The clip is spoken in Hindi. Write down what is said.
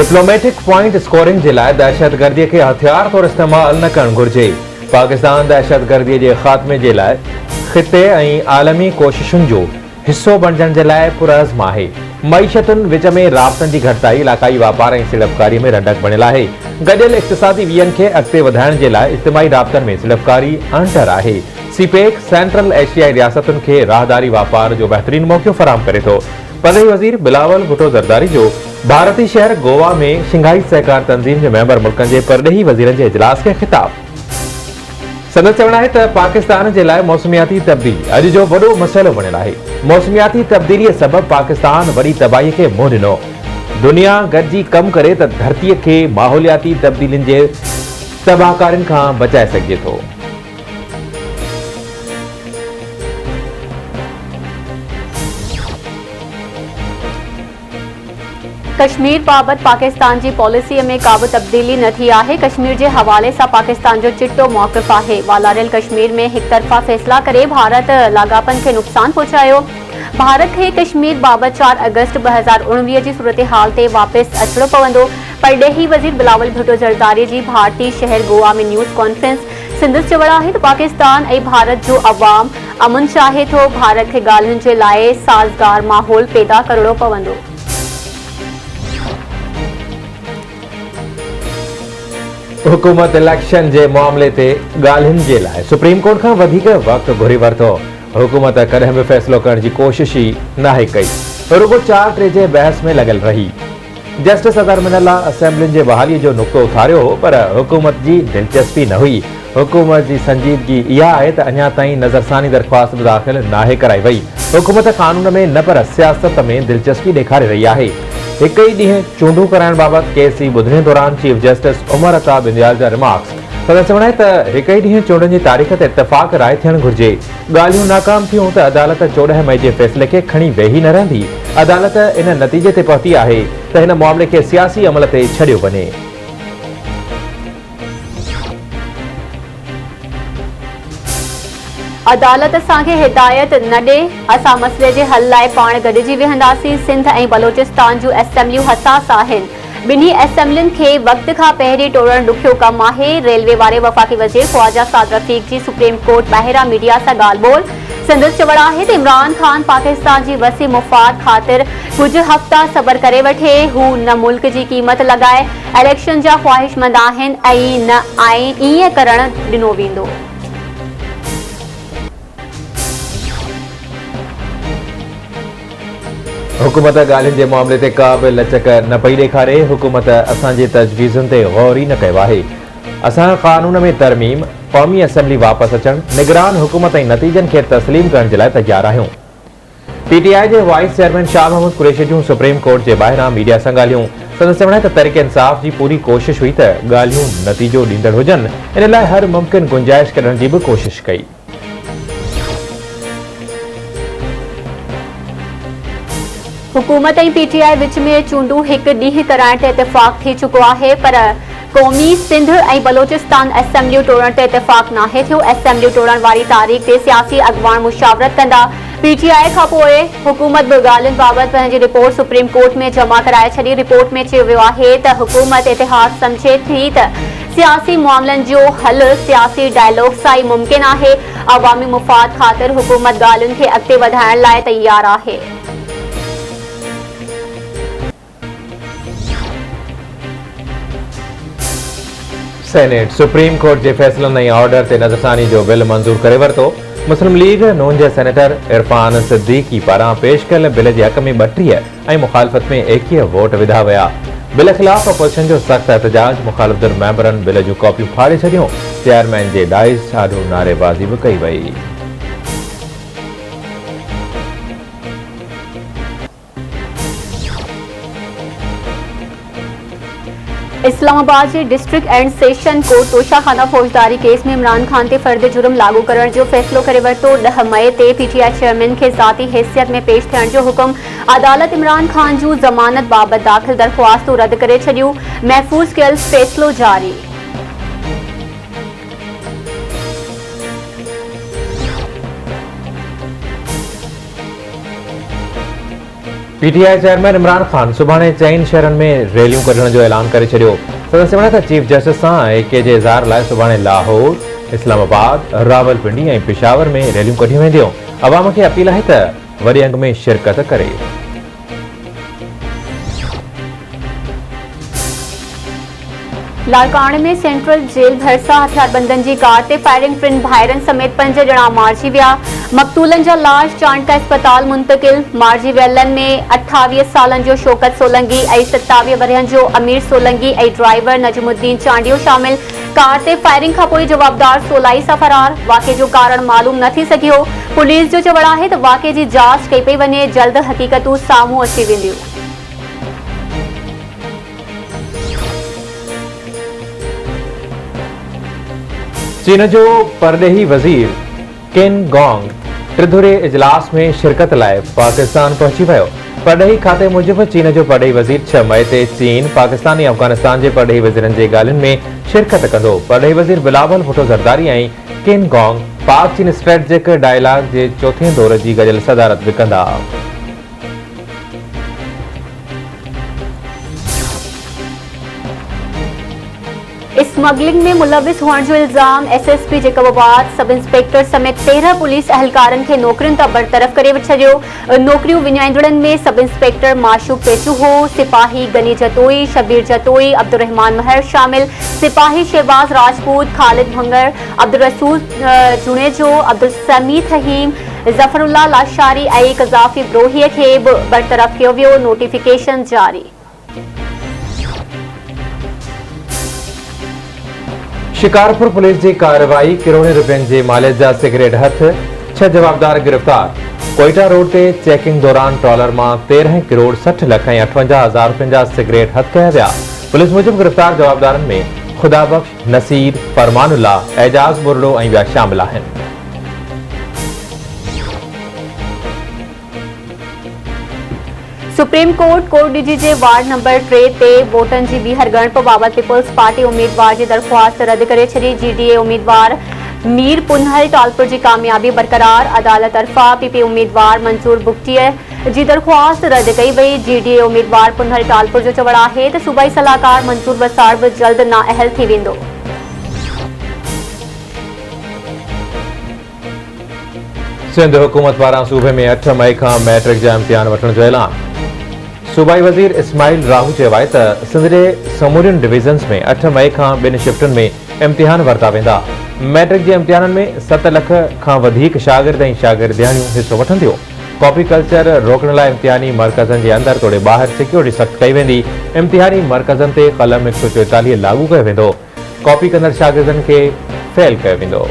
डिप्लोमेटिक पॉइंट स्कोरिंग जे लाइ दहशतगर्दी के हथियार तौर इस्तेमाल न करणु घुर्जे। पाकिस्तान दहशतगर्दी के खात्मे जे लाइ ख़िते ऐं आलमी कोशिशुनि जो हिस्सो बणजण जे लाइ पुरअज़्म आहे। मईशतुनि विच में राबतनि जी घटिताई इलाक़ाई वापार ऐं सीड़पकारी में रंडक बणियल आहे। गॾियल इक़्तिसादी वीहनि खे अॻिते वधाइण जे लाइ इज्तिमाही राबतनि में सीड़पकारी अंटर आहे। सीपेक सेंट्रल एशियाई रियासतुनि खे राहदारी वापार जो बहितरीन मौक़ो फराहम करे थो। परदेही वज़ीर बिलावल भुट्टो ज़रदारी जो भारतीय शहर गोवा में शंघाई सहकार तंज़ीम जे मेंबर मुल्कनि जे परदेही वज़ीरनि जे इजलास खे ख़िताब। संदसि चवणु आहे त पाकिस्तान जे लाइ मौसमियाती तब्दीली अॼु जो वॾो मसइलो बणियल आहे। मौसमियाती तब्दीलीअ सबबि पाकिस्तान वॾी तबाहीअ खे मुंहुं ॾिनो। दुनिया गॾिजी कमु करे त धरतीअ खे माहौलियाती तब्दीलियुनि जे तबाहकारियुनि खां बचाए सघिजे थो। कश्मीर बाबत पाकिस्तान जी पॉलिसीअ में का बि तब्दीली न थी आहे। कश्मीर जे हवाले सां पाकिस्तान जो चिट्टो मौक़िफ़ आहे। वालारियल कश्मीर में हिक तरफ़ा फ़ैसिला करे भारत लाॻापनि खे नुक़सान पहुचायो। भारत खे कश्मीर बाबत 4 अगस्त 2019 जी सूरत हाल ते वापसि अचणो पवंदो। परडेही वज़ीर बिलावल भुट्टो ज़रदारी जी भारतीय शहर गोवा में न्यूज़ कॉन्फ्रेंस। संदसि चवणु आहे त पाकिस्तान ऐं भारत जो अवाम अमन चाहे थो। भारत खे ॻाल्हियुनि जे लाइ साज़गार माहौल पैदा करणो पवंदो। हुकूमत इलेक्शन जे मामले ते ॻाल्हियुनि जे लाइ सुप्रीम कोर्ट खां वधीक वक़्तु घुरी वरितो। हुकूमत कॾहिं बि फ़ैसिलो करण जी कोशिश ई नाहे कई, रुगो 4-3 जे बहस में लॻल रही। जस्टिस अज़हर मिनल्ला असेंबलियुनि जे बहालीअ जो नुक़्तो उथारियो हो, पर हुकूमत जी दिलचस्पी न हुई। हुकूमत जी संजीदगी इहा आहे त अञा ताईं नज़रसानी दरख़्वास्त बि दाख़िल नाहे कराई वई। हुकूमत कानून में न पर सियासत में दिलचस्पी ॾेखारे रही आहे। हिक ई ॾींहुं चूंडूं कराइण बाबति केस जी ॿुधणी दौरान चीफ जस्टिस उमर अता बिंदयाल जा रिमार्क्स। संदसि चवणु आहे त हिक ई ॾींहुं चूंडनि जी तारीख़ ते इत्तफ़ाक़ राय थियणु घुर्जे। ॻाल्हियूं नाकाम थियूं त अदालत 14 मई जे फ़ैसिले खे खणी वेही न रहंदी। अदालत इन नतीजे ते पहुती आहे त हिन मामले खे सियासी अमल ते छॾियो वञे। अदालत असांखे हिदायत न ॾे, असां मसइले जे हल लाइ पाण गॾिजी वेहंदासीं। सिंध ऐं बलोचिस्तान जूं असेंबलियूं हसास आहिनि। ॿिन्ही असेंबलियुनि खे वक़्त खां पहिरीं टोड़णु ॾुखियो कमु आहे। रेलवे वारे वफ़ाक़ी वज़ीर ख्वाजा साद रफ़ीक जी सुप्रीम कोर्ट ॿाहिरां मीडिया सां ॻाल्हि ॿोल। संदसि चवणु आहे त इमरान ख़ान पाकिस्तान जी वसी मुफ़ाद ख़ातिर कुझु हफ़्ता सबर करे वठे। हू न मुल्क जी क़ीमत लॻाए इलेक्शन जा ख़्वाहिशमंद आहिनि ऐं न आईन ईअं करणु ॾिनो वेंदो। हुकूमत ॻाल्हियुनि जे मामले ते का बि लचक न पई ॾेखारे। हुकूमत असांजे तजवीज़ुनि ते गौर ई न कयो आहे। असां कानून में तरमीम, क़ौमी असेंबली वापसि अचणु, निगरान हुकूमत ऐं नतीजनि खे तस्लीम करण जे लाइ तयारु आहियूं। पीटीआई जे वाइस चेयरमैन शाह महमूद कुरैशी जूं सुप्रीम कोर्ट जे ॿाहिरां मीडिया सां ॻाल्हियूं। संदसि चवणु आहे त तहरीक इंसाफ़ जी पूरी कोशिश हुई त ॻाल्हियूं नतीजो ॾींदड़ हुजनि। इन लाइ हर मुमकिन गुंजाइश कढण जी बि कोशिश कई। हुकूमत ऐं पीटीआई विच में चूंडूं हिकु ॾींहुं कराइण ते इतफ़ाक़ थी चुको आहे, पर क़ौमी सिंध ऐं बलोचिस्तान असेंबलियूं टोड़ण ते इतफ़ाक़ नाहे थियो। असेंबलियूं टोड़ण वारी तारीख़ ते सियासी अॻवान मुशावरत कंदा। पीटीआई खां पोइ हुकूमत बि ॻाल्हियुनि बाबति पंहिंजी रिपोर्ट सुप्रीम कोर्ट में जमा कराए छॾी। रिपोर्ट में चयो वियो आहे त हुकूमत इतिहाद सम्झे थी त सियासी मामलनि जो हल सियासी डायलॉग सां ई मुमकिन आहे। अवामी मुफ़ाद ख़ातिर हुकूमत ॻाल्हियुनि खे अॻिते वधाइण लाइ तयारु आहे। सेनेट सुप्रीम कोर्ट जे फ़ैसिलनि ऐं ऑर्डर ते नज़रसानी जो बिल मंज़ूर करे वरितो। मुस्लिम लीग नून जे सेनेटर इरफान सिद्दीकी पारां पेश कयल बिल जे हक़ में 32 ऐं मुखालफ़त में 21 वोट विधा विया। बिल ख़िलाफ़ अपोज़िशन जो सख़्त एहतजाज। मुखालिफ़ मेंबरनि बिल जूं कॉपियूं फाड़े छॾियूं। चेयरमैन जे डाइस ॾाढो नारेबाज़ी बि कई वई। इस्लामाबाद जे district and session court Toshakhana फौजदारी केस में इमरान खान ते फर्द जुर्म लागू करण जो फ़ैसिलो करे वरितो। 10 मई ते पीटीआई चेयरमैन खे ज़ाती हैसियत में पेश थियण जो हुकुम। अदालत इमरान खान जूं ज़मानत बाबति दाख़िल दरख़्वास्तूं रद्द करे छॾियूं। महफ़ूज़ कयल फ़ैसिलो जारी। पीटीआई चेयरमैन इमरान खान सुभाणे चईन शहरनि में रैलियूं कढण जो ऐलान करे छॾियो। सदस्य बणे त चीफ जस्टिस सां एके जे इज़हार लाइ सुभाणे लाहौर, इस्लामाबाद, रावलपिंडी ऐं पेशावर में रैलियूं कढियूं वेंदियूं। अवाम खे अपील आहे त वॾे अंग में शिरकत करे। लाड़काणे में सेंट्रल जेल भरिसां हथियारबंदनि जी कार ते फायरिंग, 3 भाइरनि समेत 5 ॼणा मारिजी विया। मक़तूलनि जा लाश चांडका अस्पताल मुंतकिल। मारिजी वियलनि में 28 सालनि जो शौकत सोलंगी ऐं 27 वरियनि जो अमीर सोलंगी ऐं ड्राइवर नजमुद्दीन चांडियो शामिल। कार ते फायरिंग खां पोइ जवाबदार सोलाई सां फरार। वाक़े जो कारण मालूम न थी सघियो। पुलिस जो चवणु आहे त वाक़े जी जांच कई पई वञे, जल्द हक़ीक़तूं साम्हूं अची वेंदियूं। चीन जो परदेही वज़ीर किन गॉन्ग त्रिधुरे इजलास में शिरकत लाइ पाकिस्तान पहुची वियो। परदेही खाते मूजिबि चीन जो परदेही वज़ीर 6 मई ते चीन, पाकिस्तान ऐं अफगानिस्तान जे परदेही वज़ीरनि जे ॻाल्हियुनि में शिरकत कंदो। परदेही वज़ीर बिलावल भुट्टो ज़रदारी ऐं किन गॉन्ग पाक चीन स्ट्रेटेजिक डायलॉग जे 4थे दौर जी गॾियल सदारत बि कंदा। स्मगलिंग में मुलविस हुअण जो इल्ज़ाम एसएसपी जैकबाबाद सब इंस्पेक्टर समेत 13 पुलिस अहलकारनि खे नौकरियुनि तां बरतरफ़ करे छॾियो। नौकरियूं विञाईंदड़नि में सब इंस्पेक्टर माशूक पेचूहो, सिपाही गनी जतोई, शबीर जतोई, अब्दुर्रहमान महर शामिल। सिपाही शहबाज राजपूत, खालिद भंगर, अब्दुल रसूल जुनेजो, अब्दुल समीद रहीम, जफरुल्ला लाशारी ऐं कज़ाफ़ी ब्रोहीअ खे बि बरतरफ़ कयो वियो। नोटिफिकेशन जारी। शिकारपुर पुलिस जी कार्रवाई, करोड़ें रुपयनि जे मालियत जा सिगरेट हथ, 6 जवाबदार गिरफ्तार। कोयटा रोड ते चेकिंग दौरान ट्रॉलर मां 13 करोड़ 60 लख ऐं 58 हज़ार रुपयनि जा सिगरेट हथ कया विया। पुलिस मूजिबि गिरफ्तार जवाबदारनि में खुदाबख्श, नसीर, फरमानुल्ला, एजाज बुरडो ऐं ॿिया शामिल आहिनि। सुप्रीम कोर्ट कोटडीजी जे वार्ड नंबर 3 ते वोटनि जी ॿीहर ॻणप बाबति पीपल्स पार्टी उम्मीदवार जी दरख़्वास्त रद्द करे छॾी। जीडीए उम्मीदवार मीर पुनहल टालपुर जी कामयाबी बरक़रार। अदालत तरफ़ां पीपी उम्मीदवार मंसूर बुगटीअ जी दरख़्वास्त रद्द कई वई। जीडीए उम्मीदवार पुनहल टालपुर जो चवणु आहे त सूबाई सलाहकार मंसूर बसार बि जल्द नाअहल थी वेंदो। सिंध हुकूमत पारां सूबे में 8 मई खां मैट्रिक जा इम्तिहान वठण जो ऐलान। सूबाई वज़ीर इस्माइल राहू चयो आहे त सिंध जे समूरियुनि डिवीज़न्स में 8 मई खां 2 शिफ्टुनि में इम्तिहान वरिता वेंदा। मैट्रिक जे इम्तिहाननि में 7 लख खां वधीक शागिर्द ऐं शागिर्दियाणियूं हिसो वठंदियूं। कॉपी कल्चर रोकण लाइ इम्तिहानी मर्कज़नि जे अंदरि तोड़े ॿाहिरि सिक्योरिटी सख़्त कई वेंदी। इम्तिहानी मर्कज़नि ते क़लम 144 लागू कयो वेंदो। कॉपी कंदड़ शागिर्दनि खे फेल कयो वेंदो।